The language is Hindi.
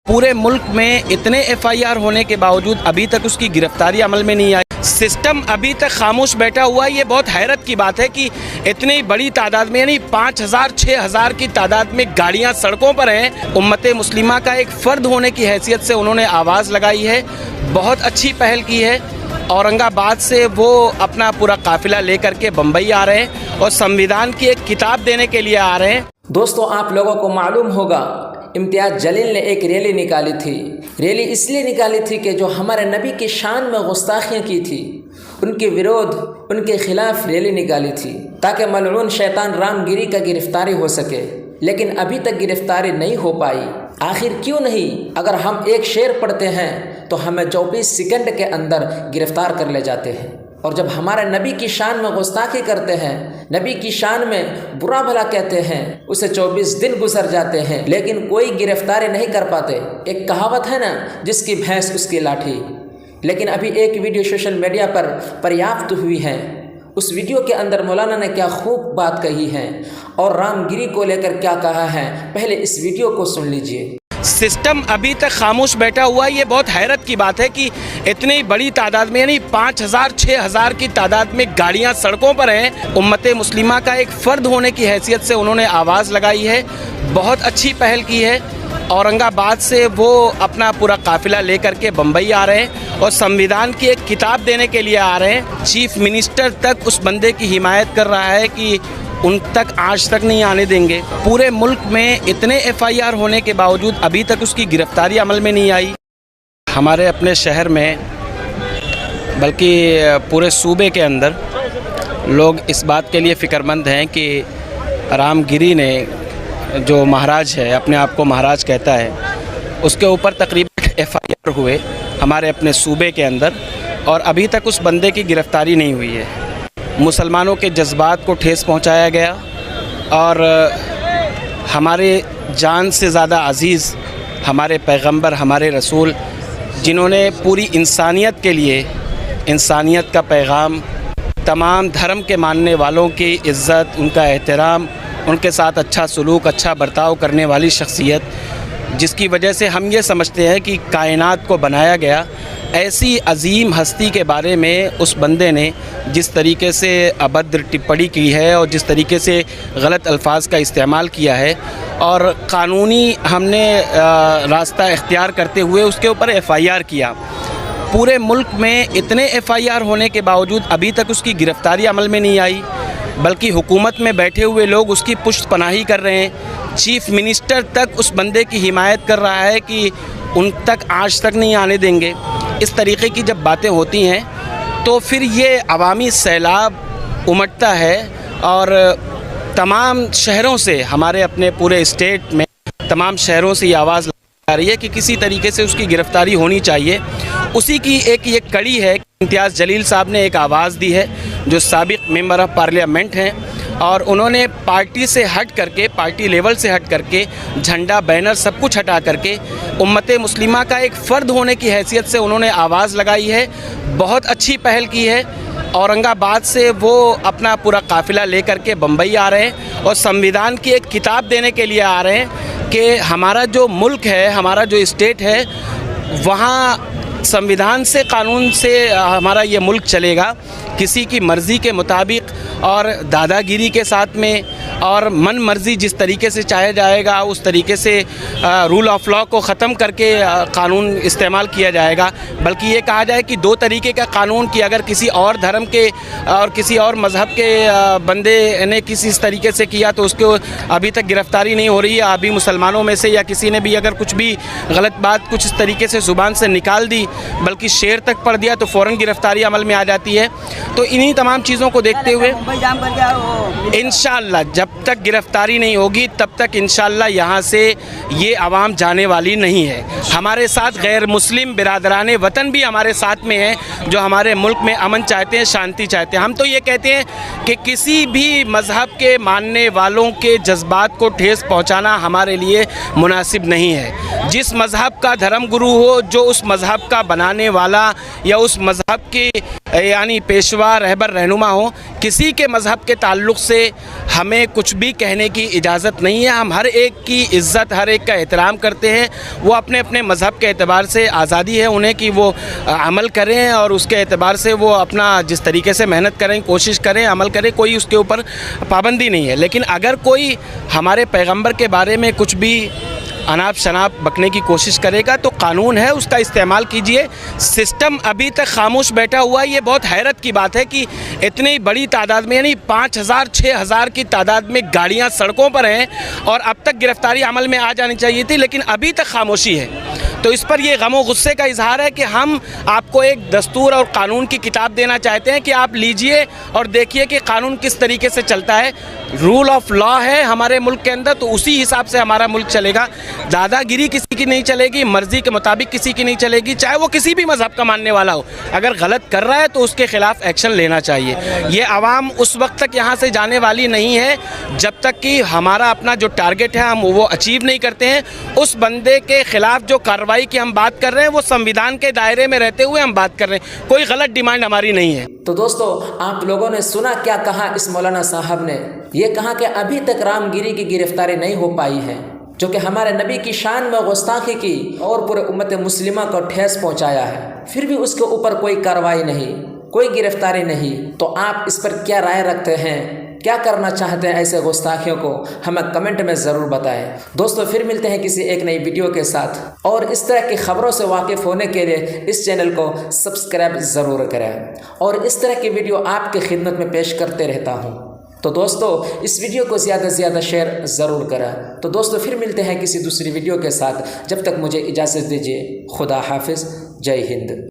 पूरे मुल्क में इतने एफआईआर होने के बावजूद अभी तक उसकी गिरफ्तारी अमल में नहीं आई। सिस्टम अभी तक खामोश बैठा हुआ है। ये बहुत हैरत की बात है कि इतनी बड़ी तादाद में, यानी 5000 6000 की तादाद में गाड़ियां सड़कों पर हैं। उम्मत मुस्लिमा का एक फ़र्द होने की हैसियत से उन्होंने आवाज़ लगाई है। बहुत अच्छी पहल की है। औरंगाबाद से वो अपना पूरा काफिला लेकर के बम्बई आ रहे हैं और संविधान की एक किताब देने के लिए आ रहे हैं। दोस्तों, आप लोगों को मालूम होगा इम्तियाज़ जलील ने एक रैली निकाली थी। रैली इसलिए निकाली थी कि जो हमारे नबी की शान में गुस्ताखियाँ की थी, उनके विरोध, उनके खिलाफ रैली निकाली थी ताकि मलऊन शैतान रामगिरी का गिरफ्तारी हो सके। लेकिन अभी तक गिरफ्तारी नहीं हो पाई। आखिर क्यों नहीं? अगर हम एक शेर पढ़ते हैं तो हमें 24 सेकंड के अंदर गिरफ्तार कर ले जाते हैं, और जब हमारे नबी की शान में गुस्ताखी करते हैं, नबी की शान में बुरा भला कहते हैं, उसे 24 दिन गुजर जाते हैं लेकिन कोई गिरफ्तारी नहीं कर पाते। एक कहावत है ना, जिसकी भैंस उसकी लाठी। लेकिन अभी एक वीडियो सोशल मीडिया पर पर्याप्त हुई है। उस वीडियो के अंदर मौलाना ने क्या खूब बात कही है और रामगिरी को लेकर क्या कहा है, पहले इस वीडियो को सुन लीजिए। सिस्टम अभी तक खामोश बैठा हुआ है। ये बहुत हैरत की बात है कि इतनी बड़ी तादाद में, यानी 5000 6000 की तादाद में गाड़ियां सड़कों पर हैं। उम्मत मुस्लिमा का एक फ़र्द होने की हैसियत से उन्होंने आवाज़ लगाई है। बहुत अच्छी पहल की है। औरंगाबाद से वो अपना पूरा काफिला लेकर के बम्बई आ रहे हैं और संविधान की एक किताब देने के लिए आ रहे हैं। चीफ मिनिस्टर तक उस बंदे की हिमायत कर रहा है कि उन तक आज तक नहीं आने देंगे। पूरे मुल्क में इतने एफआईआर होने के बावजूद अभी तक उसकी गिरफ्तारी अमल में नहीं आई। हमारे अपने शहर में, बल्कि पूरे सूबे के अंदर लोग इस बात के लिए फ़िक्रमंद हैं कि रामगिरी ने, जो महाराज है, अपने आप को महाराज कहता है, उसके ऊपर तकरीबन एफआईआर हुए हमारे अपने सूबे के अंदर, और अभी तक उस बंदे की गिरफ्तारी नहीं हुई है। मुसलमानों के जज्बात को ठेस पहुंचाया गया और हमारे जान से ज़्यादा अज़ीज़ हमारे पैगंबर, हमारे रसूल, जिन्होंने पूरी इंसानियत के लिए इंसानियत का पैगाम, तमाम धर्म के मानने वालों की इज़्ज़त, उनका एहतराम, उनके साथ अच्छा सलूक, अच्छा बर्ताव करने वाली शख्सियत, जिसकी वजह से हम ये समझते हैं कि कायनात को बनाया गया, ऐसी अजीम हस्ती के बारे में उस बंदे ने जिस तरीके से अभद्र टिप्पणी की है और जिस तरीके से गलत अल्फाज का इस्तेमाल किया है, और कानूनी हमने रास्ता इख्तियार करते हुए उसके ऊपर एफआईआर किया। पूरे मुल्क में इतने एफआईआर होने के बावजूद अभी तक उसकी गिरफ्तारी अमल में नहीं आई, बल्कि हुकूमत में बैठे हुए लोग उसकी पुष्ट पनाही कर रहे हैं। चीफ मिनिस्टर तक उस बंदे की हिमायत कर रहा है कि उन तक आज तक नहीं आने देंगे। इस तरीके की जब बातें होती हैं तो फिर ये अवामी सैलाब उमड़ता है और तमाम शहरों से, हमारे अपने पूरे स्टेट में तमाम शहरों से ये आवाज़ आ रही है कि किसी तरीके से उसकी गिरफ़्तारी होनी चाहिए। उसी की एक ये कड़ी है कि इम्तियाज़ जलील साहब ने एक आवाज़ दी है, जो साबिक़ मेंबर ऑफ़ पार्लियामेंट हैं, और उन्होंने पार्टी से हट करके, पार्टी लेवल से हट करके, झंडा, बैनर सब कुछ हटा करके उम्मत मुस्लिमा का एक फ़र्द होने की हैसियत से उन्होंने आवाज़ लगाई है। बहुत अच्छी पहल की है। औरंगाबाद से वो अपना पूरा काफिला लेकर के बम्बई आ रहे हैं और संविधान की एक किताब देने के लिए आ रहे हैं कि हमारा जो मुल्क है, हमारा जो स्टेट है, वहाँ संविधान से, कानून से हमारा ये मुल्क चलेगा। किसी की मर्ज़ी के मुताबिक और दादागिरी के साथ में और मन मर्ज़ी जिस तरीके से चाहे जाएगा उस तरीके से रूल ऑफ लॉ को ख़त्म करके कानून इस्तेमाल किया जाएगा। बल्कि ये कहा जाए कि दो तरीके का कानून, कि अगर किसी और धर्म के और किसी और मज़हब के बंदे ने किसी इस तरीके से किया तो उसको अभी तक गिरफ़्तारी नहीं हो रही है। अभी मुसलमानों में से या किसी ने भी अगर कुछ भी गलत बात कुछ इस तरीके से ज़ुबान से निकाल दी, बल्कि शेर तक पढ़ दिया, तो फ़ौरन गिरफ़्तारी अमल में आ जाती है। तो इन्हीं तमाम चीज़ों को देखते हुए इंशाअल्लाह जब तक गिरफ़्तारी नहीं होगी तब तक इंशाअल्लाह यहाँ से ये आवाम जाने वाली नहीं है। हमारे साथ गैर मुस्लिम बिरादराने वतन भी हमारे साथ में हैं, जो हमारे मुल्क में अमन चाहते हैं, शांति चाहते हैं। हम तो ये कहते हैं कि किसी भी मज़हब के मानने वालों के जज्बात को ठेस पहुँचाना हमारे लिए मुनासिब नहीं है। जिस मज़हब का धर्म गुरु हो, जो उस मज़हब का बनाने वाला या उस मज़हब के यानी पेशवा रहबर रहनुमा हो, किसी के मज़हब के ताल्लुक़ से हमें कुछ भी कहने की इजाज़त नहीं है। हम हर एक की इज़्ज़त, हर एक का एहतराम करते हैं। वो अपने अपने मज़हब के एतबार से आज़ादी है उन्हें कि वो अमल करें और उसके एतबार से वो अपना जिस तरीके से मेहनत करें, कोशिश करें, अमल करें, कोई उसके ऊपर पाबंदी नहीं है। लेकिन अगर कोई हमारे पैगंबर के बारे में कुछ भी अनाप शनाप बकने की कोशिश करेगा तो कानून है, उसका इस्तेमाल कीजिए। सिस्टम अभी तक खामोश बैठा हुआ है। ये बहुत हैरत की बात है कि इतनी बड़ी तादाद में, यानी 5000 6000 की तादाद में गाड़ियां सड़कों पर हैं और अब तक गिरफ्तारी अमल में आ जानी चाहिए थी, लेकिन अभी तक खामोशी है। तो इस पर ये गम और गुस्से का इजहार है कि हम आपको एक दस्तूर और कानून की किताब देना चाहते हैं कि आप लीजिए और देखिए कि कानून किस तरीके से चलता है। रूल ऑफ लॉ है हमारे मुल्क के अंदर, तो उसी हिसाब से हमारा मुल्क चलेगा। दादागिरी किसी की नहीं चलेगी, मर्जी के मुताबिक किसी की नहीं चलेगी, चाहे वो किसी भी मज़हब का मानने वाला हो। अगर गलत कर रहा है तो उसके ख़िलाफ़ एक्शन लेना चाहिए। ये आवाम उस वक्त तक यहाँ से जाने वाली नहीं है जब तक कि हमारा अपना जो टारगेट है हम वो अचीव नहीं करते हैं। उस बंदे के ख़िलाफ़ जो कार्रवाई की हम बात कर रहे हैं वो संविधान के दायरे में रहते हुए हम बात कर रहे हैं, कोई गलत डिमांड हमारी नहीं है। तो दोस्तों, आप लोगों ने सुना क्या कहा इस मौलाना साहब ने। ये कहा कि अभी तक रामगिरी की गिरफ्तारी नहीं हो पाई है, जो कि हमारे नबी की शान में गुस्ताखी की और पूरे उम्मत मुस्लिमा को ठेस पहुंचाया है, फिर भी उसके ऊपर कोई कार्रवाई नहीं, कोई गिरफ्तारी नहीं। तो आप इस पर क्या राय रखते हैं, क्या करना चाहते हैं ऐसे गुस्ताखियों को, हमें कमेंट में ज़रूर बताएं। दोस्तों, फिर मिलते हैं किसी एक नई वीडियो के साथ, और इस तरह की खबरों से वाकिफ़ होने के लिए इस चैनल को सब्सक्राइब ज़रूर करें और इस तरह की वीडियो आपकी खिदमत में पेश करते रहता हूँ। तो दोस्तों, इस वीडियो को ज़्यादा से ज़्यादा शेयर ज़रूर करें। तो दोस्तों, फिर मिलते हैं किसी दूसरी वीडियो के साथ। जब तक मुझे इजाज़त दीजिए। खुदा हाफिज़। जय हिंद।